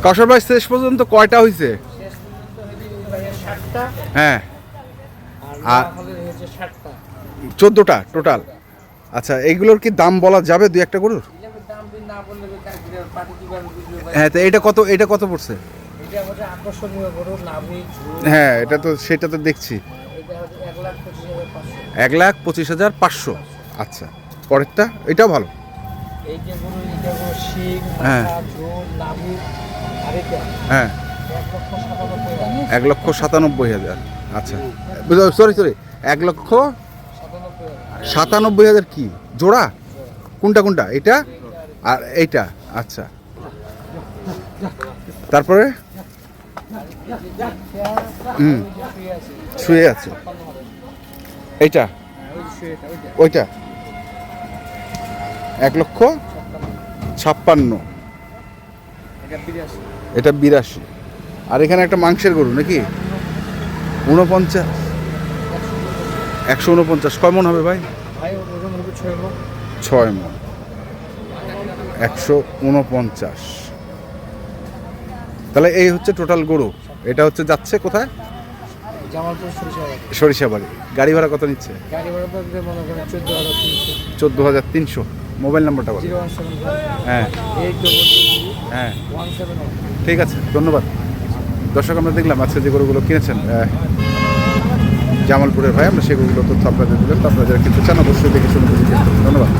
কাউসার ভাই শেষ পর্যন্ত কয়টা হয়েছে? হ্যাঁ, আর 14টা টোটাল। আচ্ছা, এইগুলোর কি দাম বলা যাবে দুই একটা গরুর? হ্যাঁ, তো এটা কত পড়ছে? হ্যাঁ, এটা তো সেটা তো দেখছি 1,25,500। আচ্ছা, পরেরটা এটাও ভালো। হ্যাঁ হ্যাঁ, 1,97,000। আচ্ছা, সরি 1,97,000 কি জোড়া? কোনটা এটা আর এইটা? আচ্ছা, তারপরে শুয়ে আছে এইটা, ওইটা 1,56,000, এটা 82। আর এখানে একটা মাংসের গরু নাকি 49, 149। কয় মন হবে ভাই? 6 মন, 149। তাহলে এই হচ্ছে টোটাল গরু। এটা হচ্ছে যাচ্ছে কোথায়? সরিষাবাড়ি। গাড়ি ভাড়া কত নিচ্ছে? 14,300। মোবাইল নাম্বারটা বলো। হ্যাঁ হ্যাঁ, ঠিক আছে, ধন্যবাদ। দর্শক, আমরা দেখলাম আজকে যে গরুগুলো কিনেছেন জামালপুরের ভাই, আমরা সেগুলো তথ্য আপনাদের দিলাম। আপনারা যারা কিনতে চান অবশ্যই দেখে শুনে বুঝে কিনতে। ধন্যবাদ।